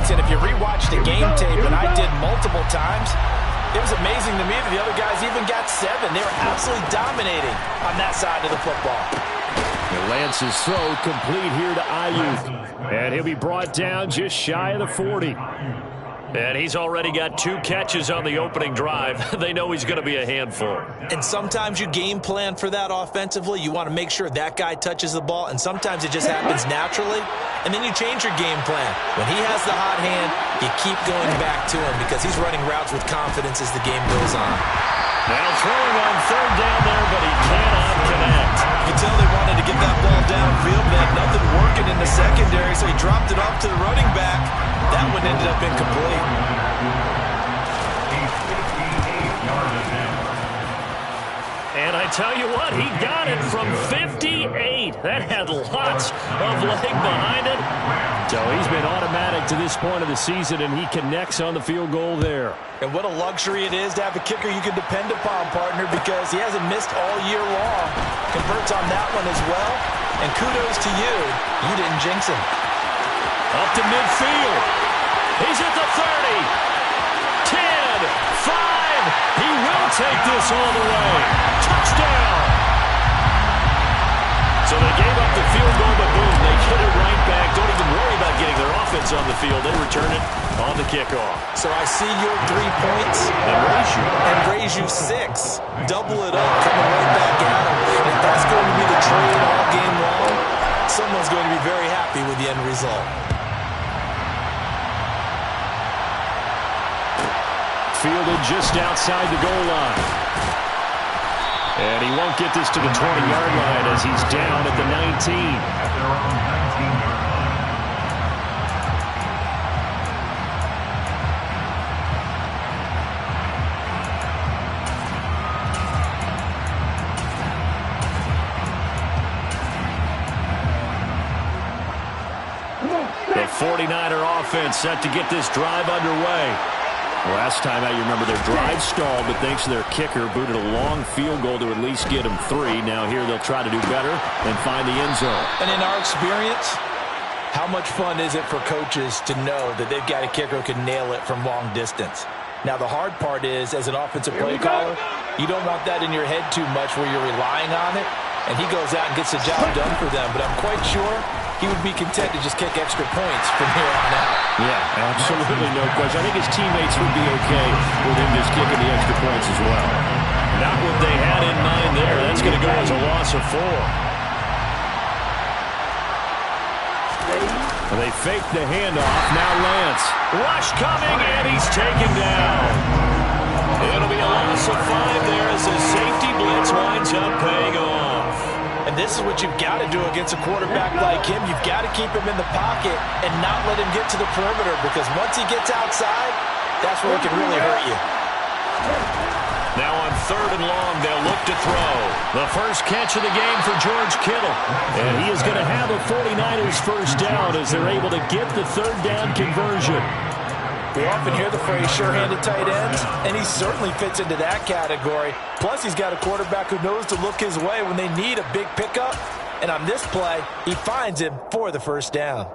points, and if you rewatch the game tape, and I did multiple times, it was amazing to me that the other guys even got 7. They were absolutely dominating on that side of the football. Lance's throw complete here to Ayuk. And he'll be brought down just shy of the 40. And he's already got 2 catches on the opening drive. They know he's going to be a handful. And sometimes you game plan for that offensively. You want to make sure that guy touches the ball, and sometimes it just happens naturally. And then you change your game plan. When he has the hot hand, you keep going back to him because he's running routes with confidence as the game goes on. Now throwing on 3rd down there, but he cannot connect. You can tell they wanted to get that ball downfield, but had nothing working in the secondary, so he dropped it off to the running back. That one ended up incomplete. And I tell you what, he got it from 58. That had lots of leg behind it. So he's been automatic to this point of the season, and he connects on the field goal there. And what a luxury it is to have a kicker you can depend upon, partner, because he hasn't missed all year long. Converts on that one as well. And kudos to you. You didn't jinx him. Up to midfield. He's at the 30. 10, 5. He will take this all the way. Touchdown. So they gave up the field goal, but boom, they get it right back. Don't even worry about getting their offense on the field. They return it on the kickoff. So I see your 3 points and raise you 6. Double it up, coming right back at him. And if that's going to be the trade all game long, someone's going to be very happy with the end result. Fielded just outside the goal line. And he won't get this to the 20-yard line as he's down at the 19. The 49er offense set to get this drive underway. Last time out, you remember their drive stalled, but thanks to their kicker, booted a long field goal to at least get them 3. Now here they'll try to do better and find the end zone. And in our experience, how much fun is it for coaches to know that they've got a kicker who can nail it from long distance? Now the hard part is, as an offensive play caller, you don't want that in your head too much where you're relying on it, and he goes out and gets the job done for them. But I'm quite sure he would be content to just kick extra points from here on out. Yeah, absolutely no question. I think his teammates would be okay with him just kicking the extra points as well. Not what they had in mind there. That's going to go as a loss of 4. They fake the handoff. Now Lance. Rush coming, and he's taken down. It'll be a loss of 5 there as the safety blitz winds up paying off. And this is what you've got to do against a quarterback like him. You've got to keep him in the pocket and not let him get to the perimeter, because once he gets outside, that's where it can really hurt you. Now on 3rd and long, they'll look to throw. The first catch of the game for George Kittle. And he is going to have a 49ers first down as they're able to get the 3rd down conversion. We often hear the phrase sure-handed tight ends, and he certainly fits into that category. Plus, he's got a quarterback who knows to look his way when they need a big pickup. And on this play, he finds him for the first down.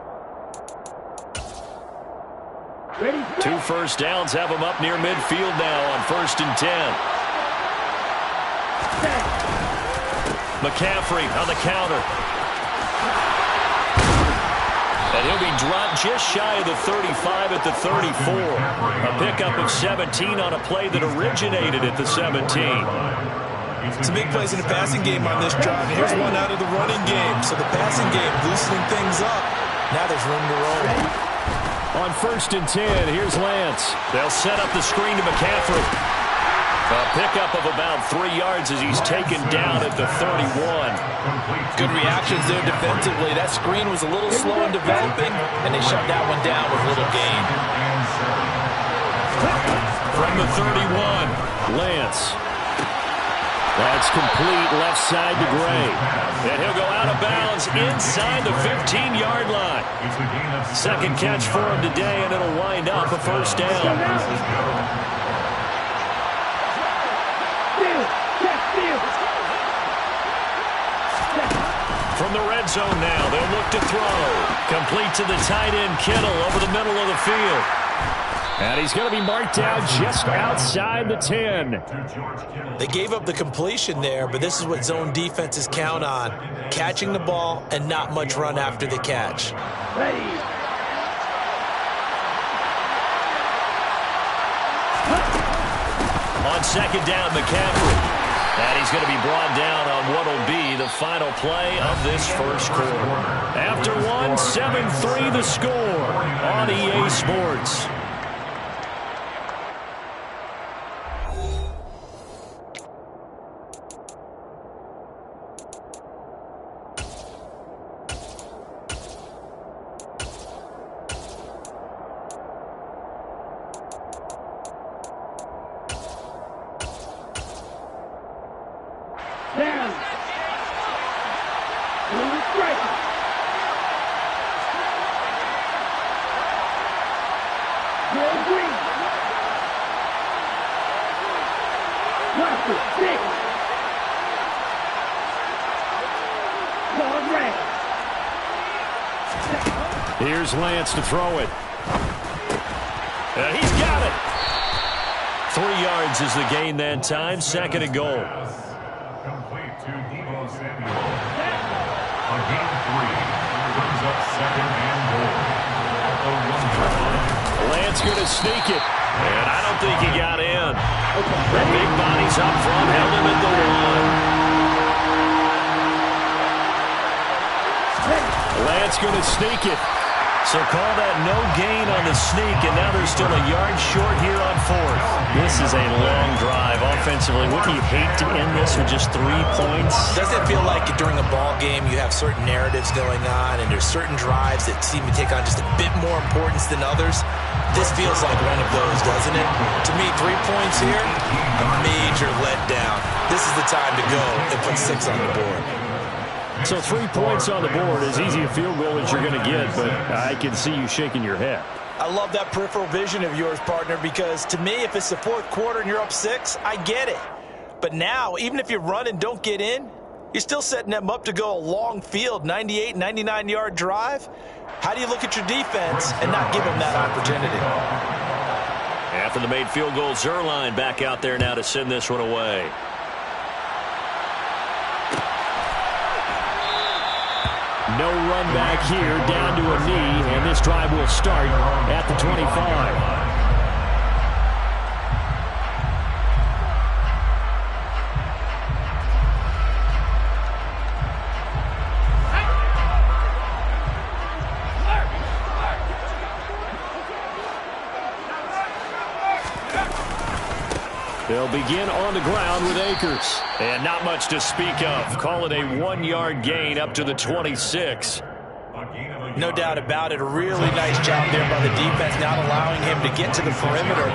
2 first downs have him up near midfield now on 1st and 10. McCaffrey on the counter. And he'll be dropped just shy of the 35 at the 34. A pickup of 17 on a play that originated at the 17. Some big plays in the passing game on this drive. Here's one out of the running game. So the passing game loosening things up. Now there's room to roll. On 1st and 10, here's Lance. They'll set up the screen to McCaffrey. A pickup of about 3 yards as he's taken down at the 31. Good reactions there defensively. That screen was a little slow in developing, and they shut that one down with little gain. From the 31, Lance. That's complete left side to Gray. And he'll go out of bounds inside the 15-yard line. Second catch for him today, and it'll wind up a first down. From the red zone now, they'll look to throw. Complete to the tight end, Kittle, over the middle of the field. And he's going to be marked down just outside the 10. They gave up the completion there, but this is what zone defenses count on. Catching the ball and not much run after the catch. On second down, McCaffrey. And he's going to be brought down on what will be the final play of this first quarter. After one, 7-3 the score on EA Sports. Here's Lance to throw it. He's got it. 3 yards is the gain that time. Second and goal. Complete to Deebo Samuel. On game 3, brings up second and goal. Lance going to sneak it. And I don't think he got in. Big bodies up front, held him at the 1. Lance going to sneak it. So call that no gain on the sneak, and now they're still a yard short here on 4th. This is a long drive offensively. Wouldn't you hate to end this with just 3 points? Doesn't it feel like during a ball game you have certain narratives going on and there's certain drives that seem to take on just a bit more importance than others? This feels like one of those, doesn't it? To me, 3 points here, a major letdown. This is the time to go and put 6 on the board. So 3 points on the board, as easy a field goal as you're going to get, but I can see you shaking your head. I love that peripheral vision of yours, partner, because to me, if it's the 4th quarter and you're up 6, I get it. But now, even if you run and don't get in, you're still setting them up to go a long field, 98, 99-yard drive. How do you look at your defense and not give them that opportunity? After the made field goal, Zuerlein back out there now to send this one away. No run back here, down to a knee, and this drive will start at the 25. They'll begin on the ground with Akers. And not much to speak of. Call it a 1-yard gain up to the 26. No doubt about it. A really nice job there by the defense, not allowing him to get to the perimeter.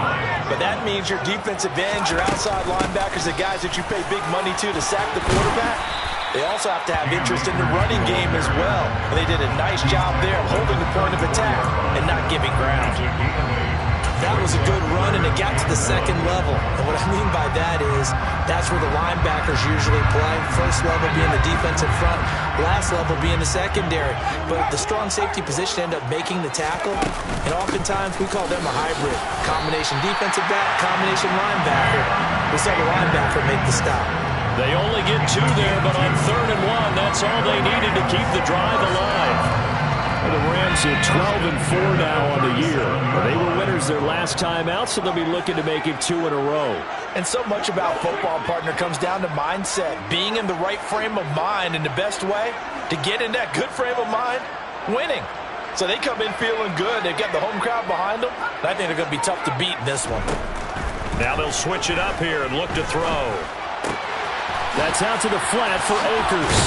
But that means your defensive ends, your outside linebackers, the guys that you pay big money to sack the quarterback, they also have to have interest in the running game as well. And they did a nice job there of holding the point of attack and not giving ground. That was a good run, and it got to the second level. And what I mean by that is that's where the linebackers usually play. First level being the defensive front, last level being the secondary. But the strong safety position ended up making the tackle, and oftentimes we call them a hybrid. Combination defensive back, combination linebacker. We saw the linebacker make the stop. They only get 2 there, but on 3rd and 1, that's all they needed to keep the drive alive. The Rams at 12-4 now on the year. They were winners their last time out, so they'll be looking to make it 2 in a row. And so much about football, partner, comes down to mindset. Being in the right frame of mind, and the best way to get in that good frame of mind, winning. So they come in feeling good. They've got the home crowd behind them. I think they're going to be tough to beat in this one. Now they'll switch it up here and look to throw. That's out to the flat for Akers.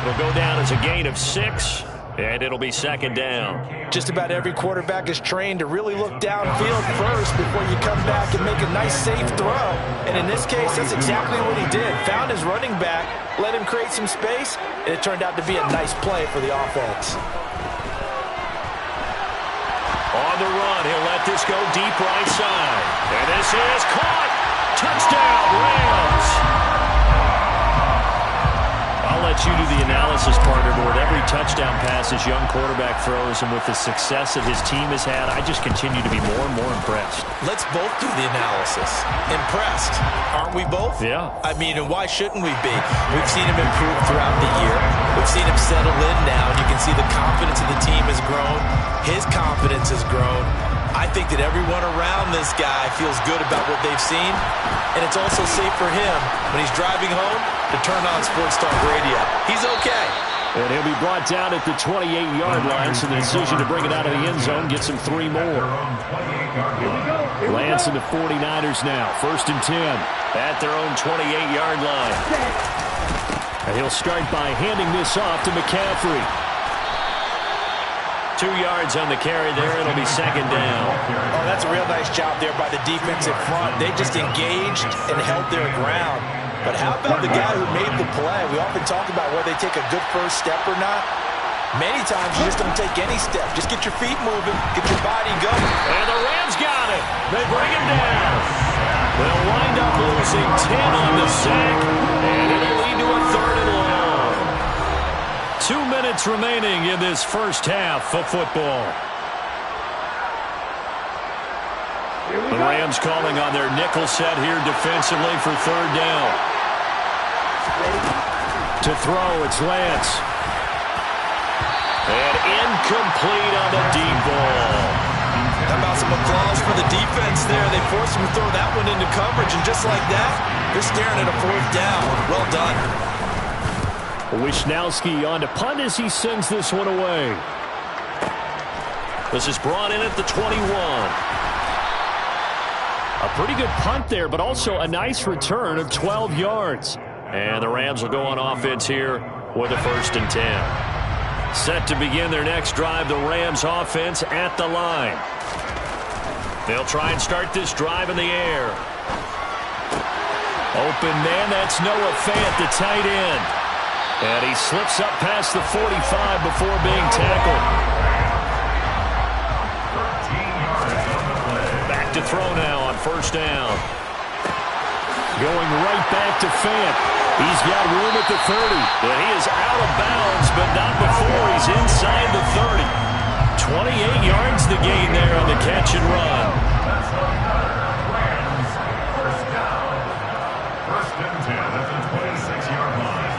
It'll go down as a gain of 6, and it'll be second down. Just about every quarterback is trained to really look downfield first before you come back and make a nice, safe throw. And in this case, that's exactly what he did. Found his running back, let him create some space, and it turned out to be a nice play for the offense. On the run, he'll let this go deep right side. And this is caught. Touchdown, Rams. I'll let let you do the analysis, partner, but with every touchdown pass this young quarterback throws and with the success that his team has had, I just continue to be more and more impressed. Let's both do the analysis. Impressed. Aren't we both? Yeah. I mean, and why shouldn't we be? We've seen him improve throughout the year. We've seen him settle in now, and you can see the confidence of the team has grown. His confidence has grown. I think that everyone around this guy feels good about what they've seen, and it's also safe for him when he's driving home to turn on Sports Talk Radio. He's okay. And he'll be brought down at the 28-yard line, so the decision to bring it out of the end zone gets him 3 more. Lance and the 49ers now, 1st and 10 at their own 28-yard line. And he'll start by handing this off to McCaffrey. 2 yards on the carry there. It'll be 2nd down. Oh, that's a real nice job there by the defensive front. They just engaged and held their ground. But how about the guy who made the play? We often talk about whether they take a good first step or not. Many times you just don't take any step. Just get your feet moving, get your body going. And the Rams got it. They bring him down. They'll wind up losing 10 on the sack, and it'll lead to a 3rd and long. 2 minutes remaining in this first half of football. The Rams calling on their nickel set here defensively for 3rd down. To throw, it's Lance. And incomplete on the deep ball. How about some applause for the defense there? They forced him to throw that one into coverage, and just like that, they're staring at a 4th down. Well done. Wishnowski on to punt as he sends this one away. This is brought in at the 21. A pretty good punt there, but also a nice return of 12 yards. And the Rams will go on offense here with a 1st and 10. Set to begin their next drive, the Rams offense at the line. They'll try and start this drive in the air. Open man, that's Noah Fant, the tight end. And he slips up past the 45 before being tackled. Back to throw now on 1st down. Going right back to Fant. He's got room at the 30. But he is out of bounds, but not before he's inside the 30. 28 yards the gain there on the catch and run. First and 10 at the 26-yard line.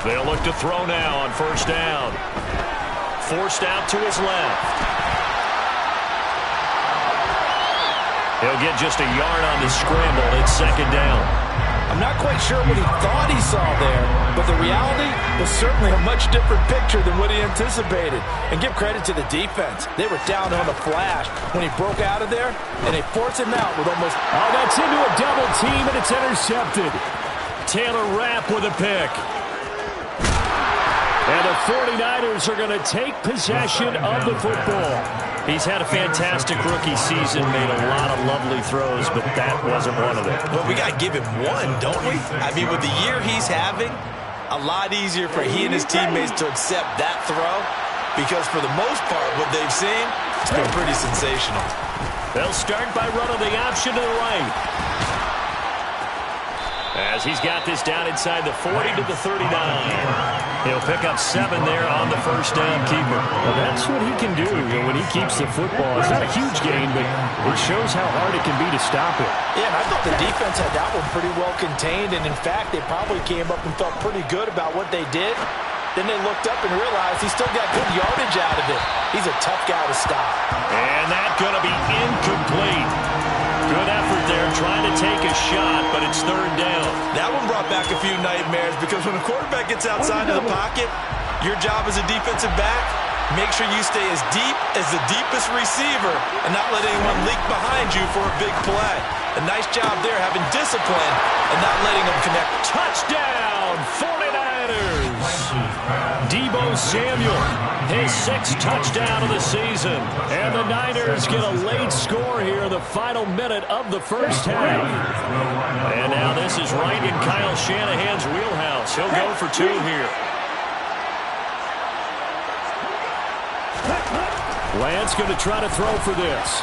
They'll look to throw now on 1st down. Forced out to his left. He'll get just a yard on the scramble. It's 2nd down. I'm not quite sure what he thought he saw there, but the reality was certainly a much different picture than what he anticipated. And give credit to the defense. They were down on the flash when he broke out of there, and they forced him out with almost... Oh, that's into a double team, and it's intercepted. Taylor Rapp with a pick. And the 49ers are going to take possession of the football. He's had a fantastic rookie season, made a lot of lovely throws, but that wasn't one of them. Well, we got to give him one, don't we? I mean, with the year he's having, a lot easier for he and his teammates to accept that throw, because for the most part, what they've seen, it's been pretty sensational. They'll start by running the option to the right. As he's got this down inside the 40 to the 39. He'll pick up 7 there on the 1st down keeper. Well, that's what he can do when he keeps the football. It's not a huge gain, but it shows how hard it can be to stop it. Yeah, and I thought the defense had that one pretty well contained, and in fact, they probably came up and felt pretty good about what they did. Then they looked up and realized he still got good yardage out of it. He's a tough guy to stop. And that's going to be incomplete. Good effort there, trying to take a shot, but it's 3rd down. That one brought back a few nightmares, because when a quarterback gets outside of the pocket, your job as a defensive back, make sure you stay as deep as the deepest receiver and not let anyone leak behind you for a big play. A nice job there, having discipline and not letting them connect. Touchdown, 49ers! Deebo Samuel, his 6th touchdown of the season. And the Niners get a late score here in the final minute of the first half. And now this is right in Kyle Shanahan's wheelhouse. He'll go for 2 here. Lance going to try to throw for this.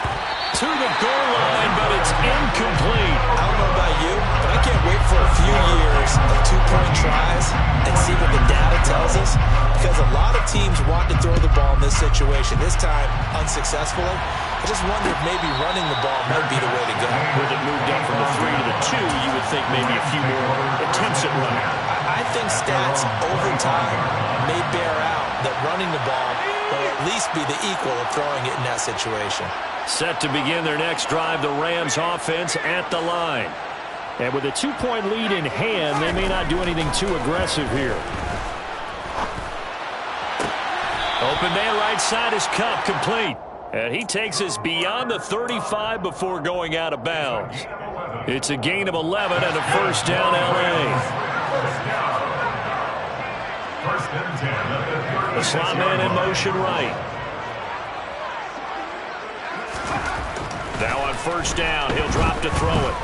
To the goal line, but it's incomplete. I don't know about you, but I can't wait for a few years of two-point tries and see what the data tells us, because a lot of teams want to throw the ball in this situation, this time unsuccessfully. I just wonder if maybe running the ball might be the way to go. With it moved up from the 3 to the 2, you would think maybe a few more attempts at running. I think stats over time may bear out that running the ball will at least be the equal of throwing it in that situation. Set to begin their next drive, the Rams offense at the line. And with a 2-point lead in hand, they may not do anything too aggressive here. Open man right side is Kupp, complete. And he takes us beyond the 35 before going out of bounds. It's a gain of 11 and a first down, L.A. The slot man in motion right. Now on first down, he'll drop to throw it.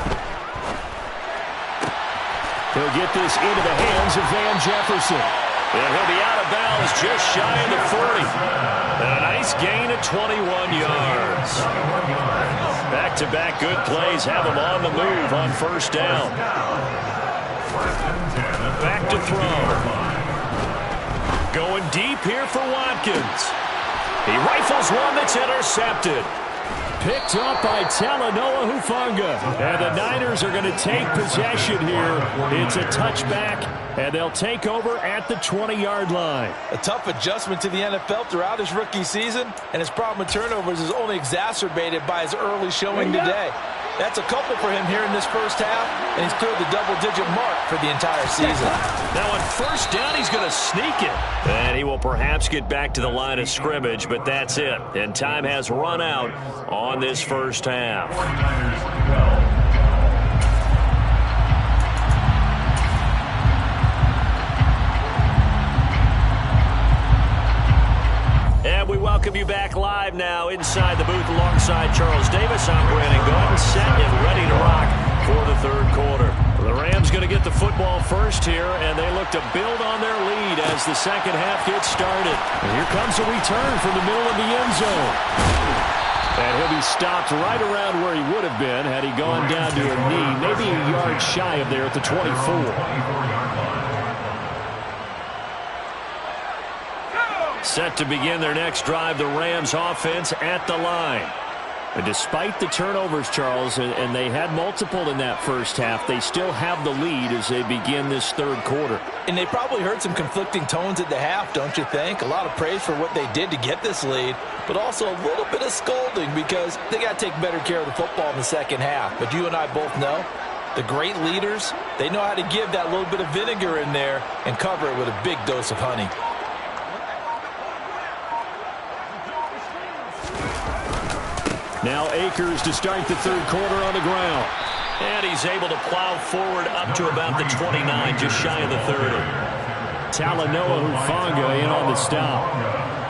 He'll get this into the hands of Van Jefferson. And he'll be out of bounds just shy of the 40. And a nice gain of 21 yards. Back-to-back good plays have him on the move on first down. Back to throw. Going deep here for Watkins. He rifles one that's intercepted. Picked up by Talanoa Hufanga. And the Niners are going to take possession here. It's a touchback, and they'll take over at the 20-yard line. A tough adjustment to the NFL throughout his rookie season, and his problem with turnovers is only exacerbated by his early showing today. That's a couple for him here in this first half, and he's cleared the double-digit mark for the entire season. Now on first down, he's going to sneak it. And he will perhaps get back to the line of scrimmage, but that's it. And time has run out on this first half. And we welcome you back live now inside the booth alongside Charles Davis. I'm Brandon Gaudin, set and ready to rock for the third quarter. The Rams going to get the football first here, and they look to build on their lead as the second half gets started. And here comes a return from the middle of the end zone. And he'll be stopped right around where he would have been had he gone down to a knee, maybe a yard shy of there at the 24. Set to begin their next drive, the Rams offense at the line. And despite the turnovers, Charles, and they had multiple in that first half, they still have the lead as they begin this third quarter. And they probably heard some conflicting tones at the half, don't you think? A lot of praise for what they did to get this lead, but also a little bit of scolding because they got to take better care of the football in the second half. But you and I both know the great leaders, they know how to give that little bit of vinegar in there and cover it with a big dose of honey. Now Akers to start the third quarter on the ground. And he's able to plow forward up to about the 29, just shy of the 30. Talanoa Hufanga in on the stop.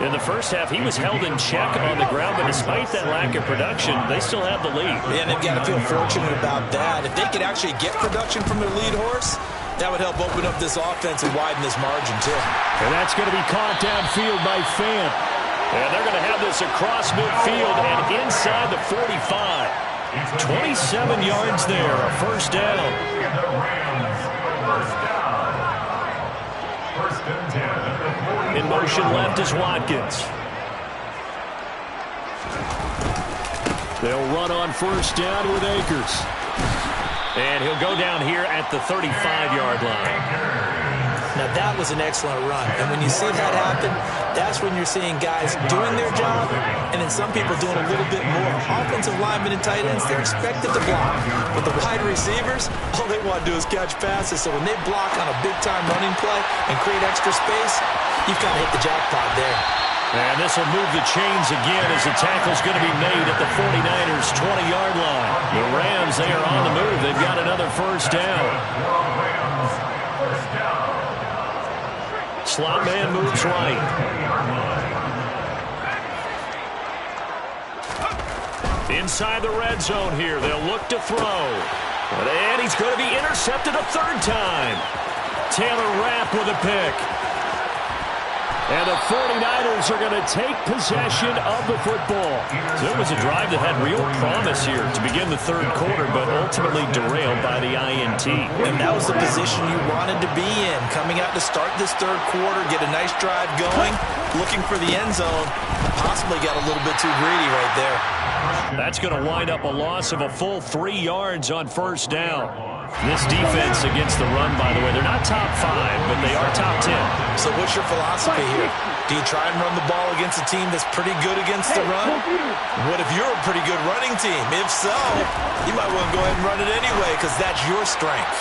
In the first half, he was held in check on the ground, but despite that lack of production, they still have the lead. Yeah, and they've got to feel fortunate about that. If they could actually get production from their lead horse, that would help open up this offense and widen this margin, too. And that's going to be caught downfield by Fant. And they're going to have this across midfield and inside the 45. 27 yards there, a first down. In motion left is Watkins. They'll run on first down with Akers. And he'll go down here at the 35-yard line. Now, that was an excellent run. And when you see that happen, that's when you're seeing guys doing their job and then some people doing a little bit more. Offensive linemen and tight ends, they're expected to block. But the wide receivers, all they want to do is catch passes. So when they block on a big-time running play and create extra space, you've got to hit the jackpot there. And this will move the chains again as the tackle's going to be made at the 49ers' 20-yard line. The Rams, they are on the move. They've got another first down. Slot man moves right. Inside the red zone here. They'll look to throw. And he's going to be intercepted a third time. Taylor Rapp with a pick. And the 49ers are going to take possession of the football. So it was a drive that had real promise here to begin the third quarter, but ultimately derailed by the INT. And that was the position you wanted to be in. Coming out to start this third quarter, get a nice drive going, looking for the end zone. Possibly got a little bit too greedy right there. That's going to wind up a loss of a full 3 yards on first down. This defense against the run, by the way, they're not top 5, but they are top 10. So what's your philosophy here? Do you try and run the ball against a team that's pretty good against the run? What if you're a pretty good running team? If so, you might want to go ahead and run it anyway because that's your strength.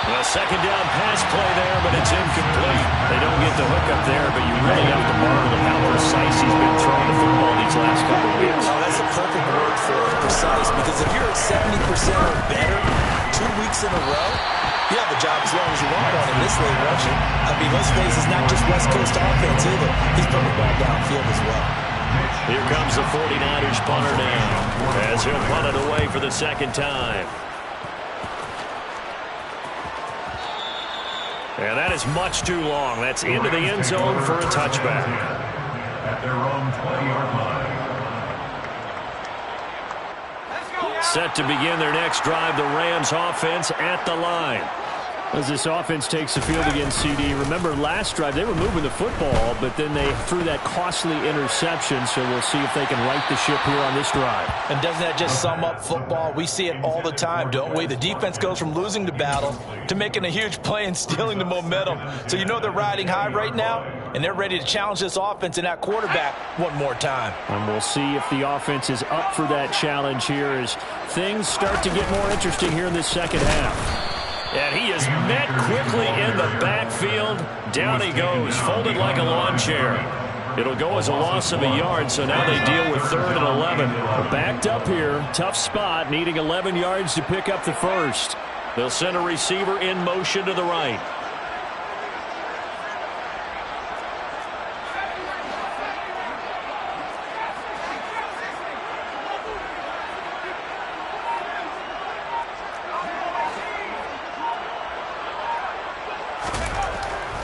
A second down pass play there, but it's incomplete. They don't get the hook up there, but you really have to marvel at how precise he's been throwing the football these last couple of weeks. Oh, that's a perfect word for it, precise, because if you're at 70% or better 2 weeks in a row, you have a job as long as you want one in this league, don't you? I mean, let's face it, it's not just West Coast offense either. He's putting the ball downfield as well. Here comes the 49ers punter now as he'll punt it away for the second time. And that is much too long. That's into the end zone for a touchback. At their own 20-yard line. Set to begin their next drive, the Rams offense at the line. As this offense takes the field against CD, remember last drive they were moving the football, but then they threw that costly interception, so we'll see if they can right the ship here on this drive. And doesn't that just sum up football? We see it all the time, don't we? The defense goes from losing the battle to making a huge play and stealing the momentum. So you know they're riding high right now, and they're ready to challenge this offense and that quarterback one more time. And we'll see if the offense is up for that challenge here as things start to get more interesting here in this second half. And he is met quickly in the backfield. Down he goes, folded like a lawn chair. It'll go as a loss of a yard, so now they deal with 3rd and 11. Backed up here, tough spot, needing 11 yards to pick up the first. They'll send a receiver in motion to the right.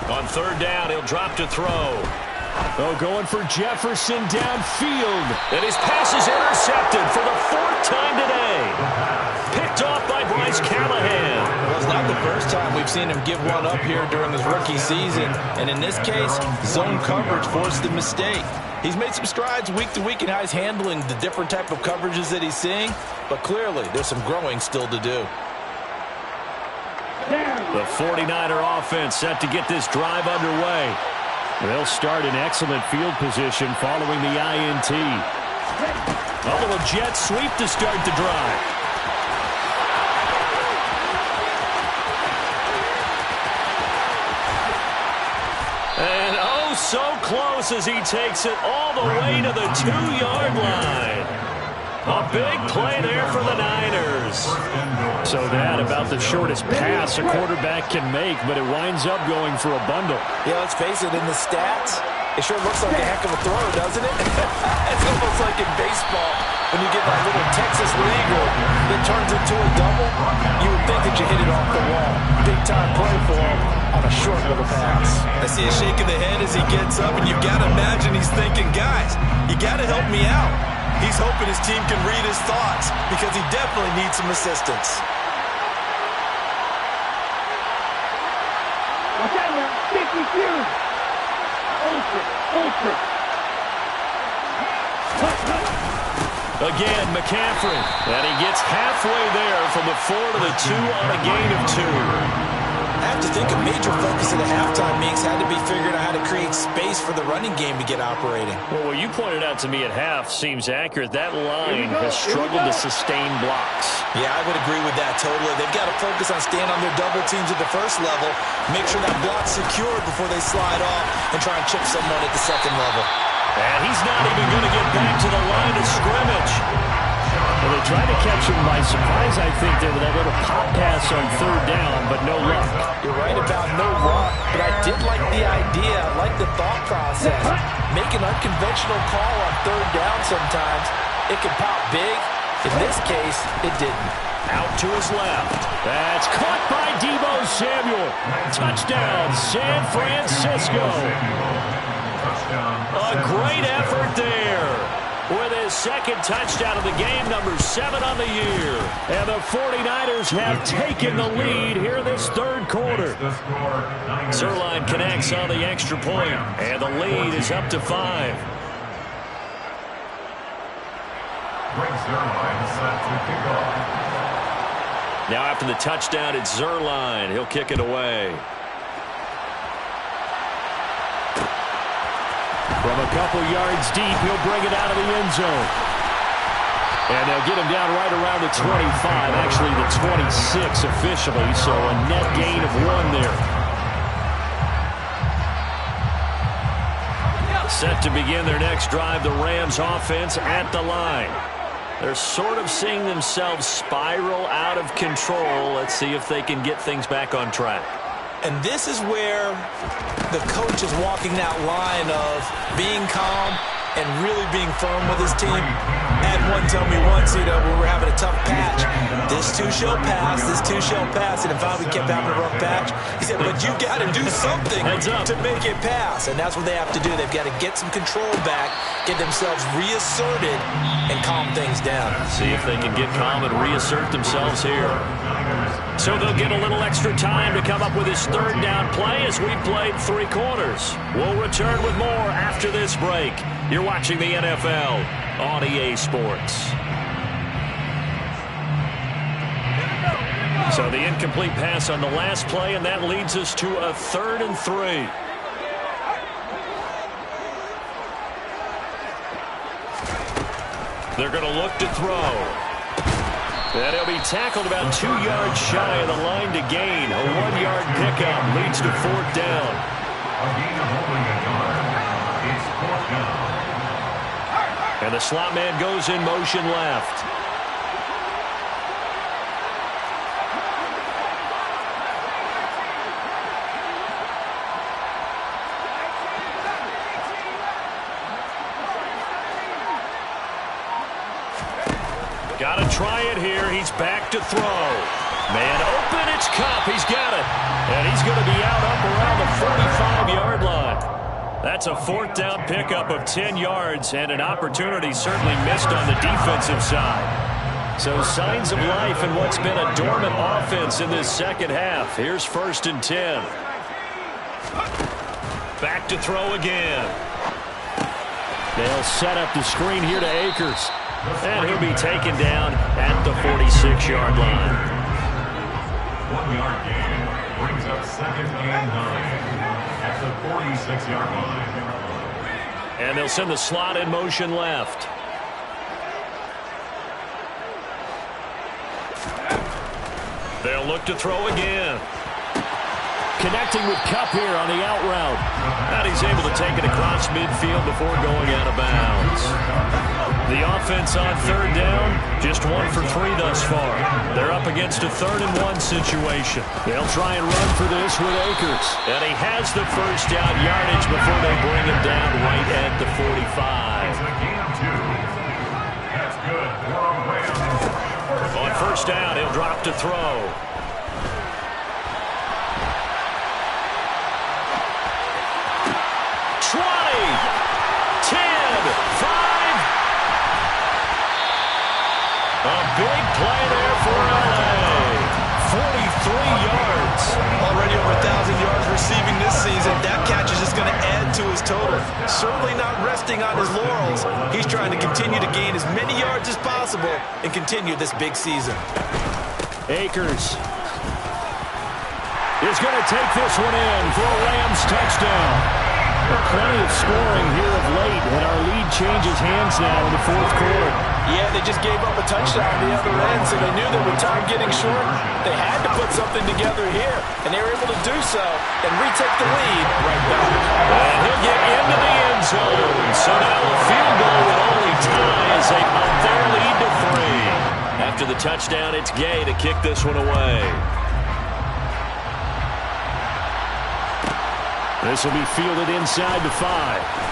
On 3rd down, he'll drop to throw. Oh, going for Jefferson downfield. And his pass is intercepted for the 4th time today. Picked off by Bryce Callahan. Well, it's not the first time we've seen him give one up here during his rookie season. And in this case, zone coverage forced the mistake. He's made some strides week to week in how he's handling the different type of coverages that he's seeing. But clearly, there's some growing still to do. The 49er offense set to get this drive underway. They'll start in excellent field position following the INT. A little jet sweep to start the drive. And oh, so close as he takes it all the way to the 2-yard line. A big play there for the Niners. So that about the shortest pass a quarterback can make, but it winds up going for a bundle. Yeah, let's face it, in the stats, it sure looks like a heck of a throw, doesn't it? It's almost like in baseball when you get that little Texas leaguer that turns into a double. You would think that you hit it off the wall. Big time play for him on a short little pass. I see a shake of the head as he gets up, and you've got to imagine he's thinking, guys, you got to help me out. He's hoping his team can read his thoughts because he definitely needs some assistance. Again, McCaffrey. And he gets halfway there from the 4 to the 2 on a gain of 2. I have to think a major focus of the halftime meetings had to be figuring out how to create space for the running game to get operating. Well, what you pointed out to me at half seems accurate. That line has struggled to sustain blocks. Yeah, I would agree with that totally. They've got to focus on staying on their double teams at the first level, make sure that block's secured before they slide off and try and chip someone at the second level. And he's not even going to get back to the line of scrimmage. Well, they tried to catch him by surprise, I think, there with that little pop pass on 3rd down, but no luck. You're right about no luck, but I did like the idea. I like the thought process. Make an unconventional call on 3rd down sometimes. It can pop big. In this case, it didn't. Out to his left. That's caught by Deebo Samuel. Touchdown, San Francisco. touchdown. A great effort there. With his second touchdown of the game, number 7 on the year. And the 49ers have taken the lead here in this third quarter. Zuerlein connects on the extra point, and the lead is up to 5. Greg Zuerlein set to kick off. Now after the touchdown, it's Zuerlein. He'll kick it away. From a couple yards deep, he'll bring it out of the end zone. And they'll get him down right around the 25, actually the 26 officially, so a net gain of 1 there. Set to begin their next drive, the Rams offense at the line. They're sort of seeing themselves spiral out of control. Let's see if they can get things back on track. And this is where the coach is walking that line of being calm and really being firm with his team. Had one tell me once, when we were having a tough patch, this too shall pass, this too shall pass. And in fact, we kept having a rough patch. He said, but you got to do something to make it pass. And that's what they have to do. They've got to get some control back, get themselves reasserted, and calm things down. See if they can get calm and reassert themselves here. So they'll get a little extra time to come up with his third down play as we played 3 quarters. We'll return with more after this break. You're watching the NFL on EA Sports. So the incomplete pass on the last play, and that leads us to a 3rd and 3. They're going to look to throw. And he'll be tackled about 2 yards shy of the line to gain. A 1-yard pickup leads to 4th down. A gain of only a yard. It's 4th down. And the slot man goes in motion left. Got to try it here. He's back to throw. Man open, it's Kupp. He's got it. And he's going to be out up around the 45-yard line. That's a 4th down pickup of 10 yards and an opportunity certainly missed on the defensive side. So signs of life in what's been a dormant offense in this second half. Here's 1st and 10. Back to throw again. They'll set up the screen here to Akers. And he'll be taken down at the 46-yard line. 1-yard gain brings up 2nd and 9 at the 46-yard line. And they'll send the slot in motion left. They'll look to throw again. Connecting with Kupp here on the out route. And he's able to take it across midfield before going out of bounds. The offense on 3rd down, just 1 for 3 thus far. They're up against a 3rd and 1 situation. They'll try and run for this with Akers. And he has the 1st down yardage before they bring him down right at the 45. It's a gain of 2. That's good for a Rams. On 1st down, he'll drop to throw. A big play there for LA. 43 yards. Already over 1,000 yards receiving this season. That catch is just going to add to his total. Certainly not resting on his laurels. He's trying to continue to gain as many yards as possible and continue this big season. Akers is going to take this one in for a Rams touchdown. Plenty of scoring here of late, and our lead changes hands now in the 4th quarter. Yeah, they just gave up a touchdown on the other end, so they knew that with time getting short, they had to put something together here, and they were able to do so and retake the lead right back. And he'll get into the end zone. So now a field goal would only tie as they up their lead to 3. After the touchdown, it's Gay to kick this one away. This will be fielded inside the 5.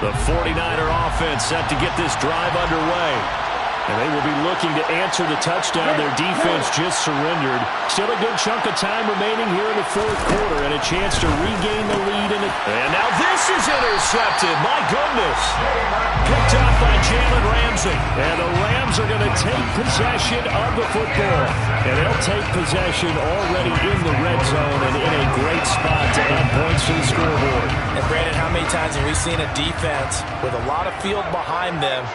The 49er offense set to get this drive underway. And they will be looking to answer the touchdown their defense just surrendered. Still a good chunk of time remaining here in the fourth quarter and a chance to regain the lead. And now this is intercepted. My goodness. Picked up by Jalen Ramsey. And the Rams are going to take possession of the football. And they'll take possession already in the red zone and in a great spot to add points to the scoreboard. And Brandon, how many times have we seen a defense with a lot of field behind them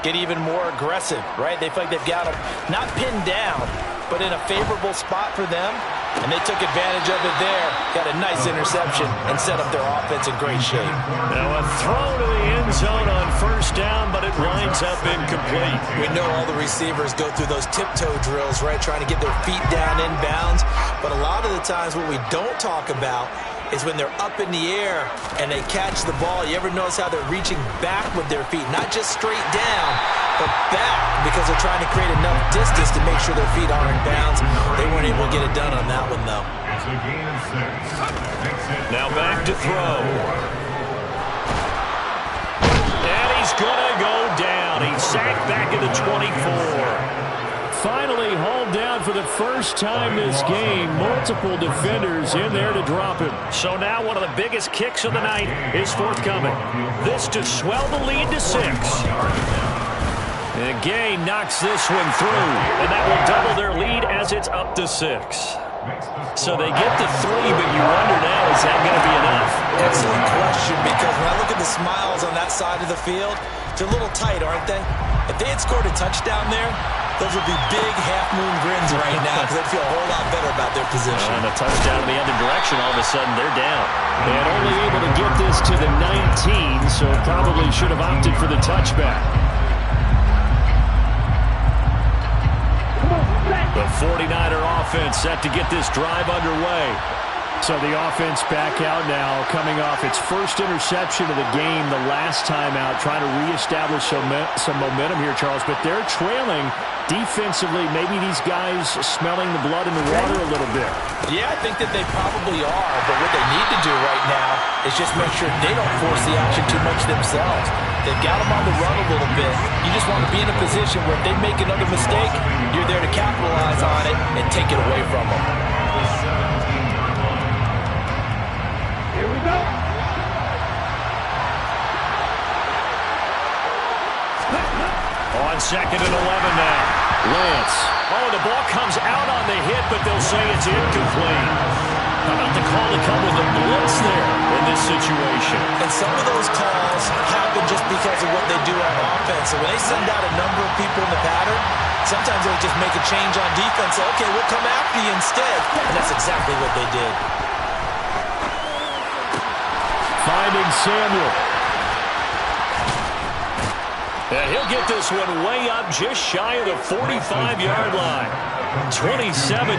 get even more aggressive, right? They feel like they've got them not pinned down, but in a favorable spot for them, and they took advantage of it there, got a nice interception, and set up their offense in great shape. Now a throw to the end zone on first down, but it winds up incomplete. We know all the receivers go through those tiptoe drills, right, trying to get their feet down inbounds, but a lot of the times what we don't talk about is when they're up in the air and they catch the ball. You ever notice how they're reaching back with their feet? Not just straight down, but back, because they're trying to create enough distance to make sure their feet are in bounds. They weren't able to get it done on that one, though. It's a gain of 6. Now back to throw. And he's going to go down. He's sacked back at the 24. Finally hauled down for the first time this game. Multiple defenders in there to drop him. So now one of the biggest kicks of the night is forthcoming. This to swell the lead to 6. And Gay knocks this one through, and that will double their lead as it's up to 6. So they get to 3, but you wonder now, is that going to be enough? Excellent question, because when I look at the smiles on that side of the field, they're a little tight, aren't they? If they had scored a touchdown there, those would be big half-moon grins right now, because they'd feel a whole lot better about their position. And a touchdown in the other direction, all of a sudden they're down. And only able to get this to the 19, so probably should have opted for the touchback. The 49er offense set to get this drive underway. So the offense back out now, coming off its first interception of the game the last time out, trying to reestablish some momentum here, Charles. But they're trailing defensively. Maybe these guys smelling the blood in the water a little bit. Yeah, I think that they probably are. But what they need to do right now is just make sure they don't force the action too much themselves. They've got them on the run a little bit. You just want to be in a position where if they make another mistake, you're there to capitalize on it and take it away from them. Here we go. On 2nd and 11 now. Lance. Oh, the ball comes out on the hit, but they'll say it's incomplete. How about the call to come with a blitz there in this situation? And some of those calls happen just because of what they do on offense. So when they send out a number of people in the pattern, sometimes they'll just make a change on defense. Say, okay, we'll come after you instead. And that's exactly what they did. Finding Samuel. And he'll get this one way up just shy of the 45-yard line. 27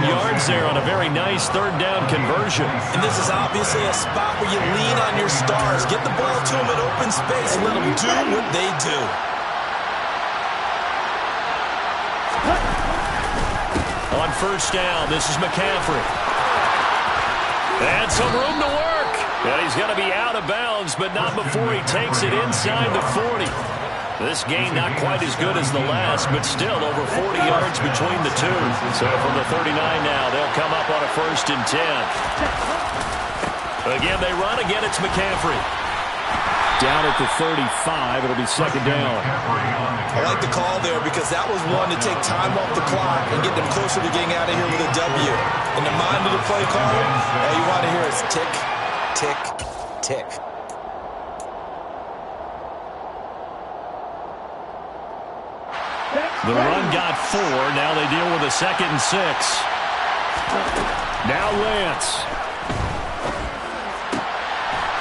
yards there on a very nice third down conversion. And this is obviously a spot where you lean on your stars. Get the ball to them in open space and let them do what they do. On first down, this is McCaffrey. And some room to work. And he's going to be out of bounds, but not before he takes it inside the 40. This gain not quite as good as the last, but still over 40 yards between the two. So from the 39 now, they'll come up on a 1st and 10. Again, they run. Again, it's McCaffrey. Down at the 35, it'll be 2nd down. I like the call there because that was one to take time off the clock and get them closer to getting out of here with a W. In the mind of the play caller, all you want to hear is tick, tick, tick. The run got 4. Now they deal with a 2nd and 6. Now Lance.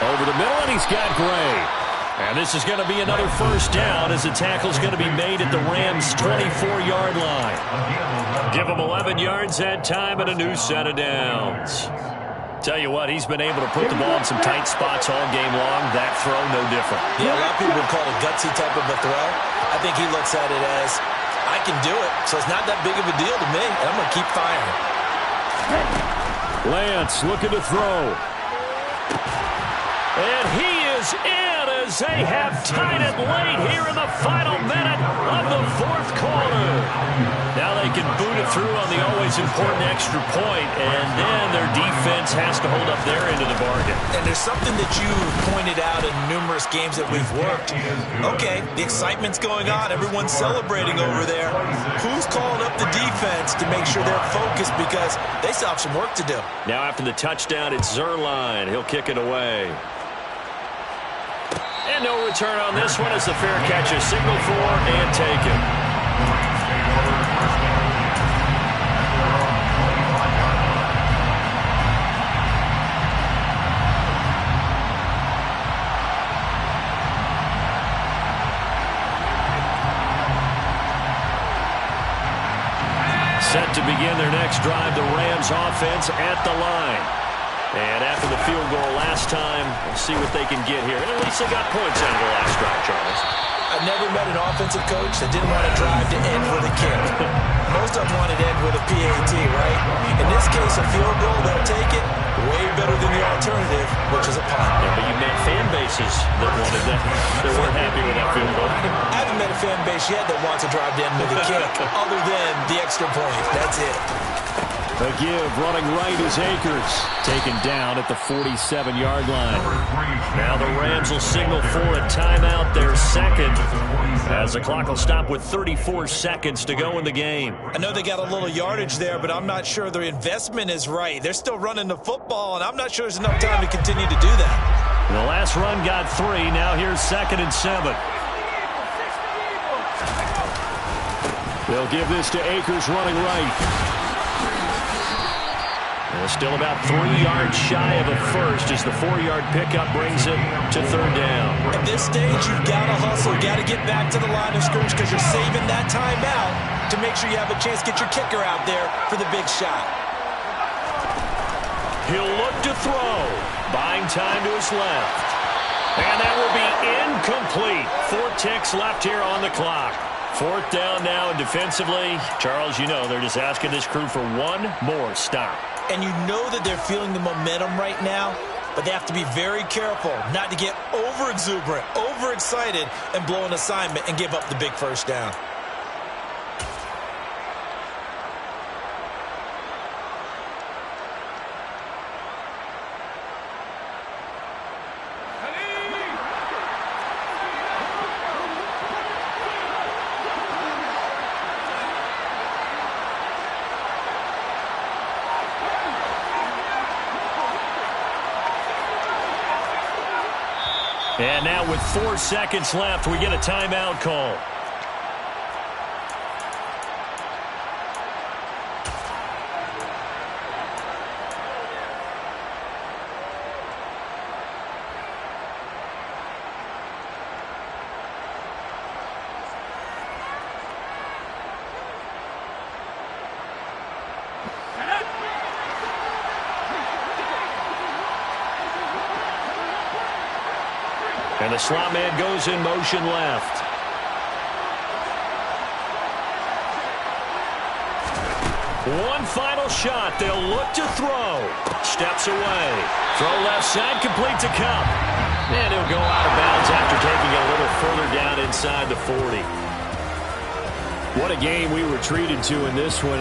Over the middle, and he's got Gray. And this is going to be another 1st down as the tackle's going to be made at the Rams' 24-yard line. Give them 11 yards that time and a new set of downs. Tell you what, he's been able to put the ball in some tight spots all game long. That throw, no different. Yeah, a lot of people would call it a gutsy type of a throw. I think he looks at it as, I can do it, so it's not that big of a deal to me, and I'm going to keep firing. Lance looking to throw. And he is in, as they have tied it late here in the final minute of the fourth quarter. Now they can boot it through on the always important extra point, and then their defense has to hold up their end of the bargain. And there's something that you pointed out in numerous games that we've worked. Okay, the excitement's going on. Everyone's celebrating over there. Who's calling up the defense to make sure they're focused, because they still have some work to do. Now after the touchdown, it's Zuerlein. He'll kick it away. And no return on this one as the fair catch is signaled for and taken. Set to begin their next drive, the Rams offense at the line. And after the field goal last time, we'll see what they can get here. And at least they got points out of the last drive, Charles. I've never met an offensive coach that didn't want to drive to end with a kick. Most of them wanted to end with a PAT, right? In this case, a field goal, they'll take it. Way better than the alternative, which is a punt. Yeah, but you met fan bases that wanted that. They weren't happy with that field goal. I haven't met a fan base yet that wants to drive to end with a kick, other than the extra point. That's it. The give running right is Akers, taken down at the 47-yard line. Now the Rams will signal for a timeout, their second, as the clock will stop with 34 seconds to go in the game. I know they got a little yardage there, but I'm not sure their investment is right. They're still running the football, and I'm not sure there's enough time to continue to do that. The last run got 3. Now here's 2nd and 7. They'll give this to Akers running right. And still about 3 yards shy of a first as the 4-yard pickup brings it to 3rd down. At this stage, you've got to hustle. Got to get back to the line of scrimmage because you're saving that timeout to make sure you have a chance to get your kicker out there for the big shot. He'll look to throw. Buying time to his left. And that will be incomplete. 4 ticks left here on the clock. 4th down now, and defensively, Charles, you know, they're just asking this crew for one more stop. And you know that they're feeling the momentum right now, but they have to be very careful not to get over-exuberant, overexcited, and blow an assignment and give up the big first down. And now with 4 seconds left, we get a timeout call. And the slot man goes in motion left. One final shot. They'll look to throw. Steps away. Throw left side, complete to Kupp. And he'll go out of bounds after taking a little further down inside the 40. What a game we were treated to in this one.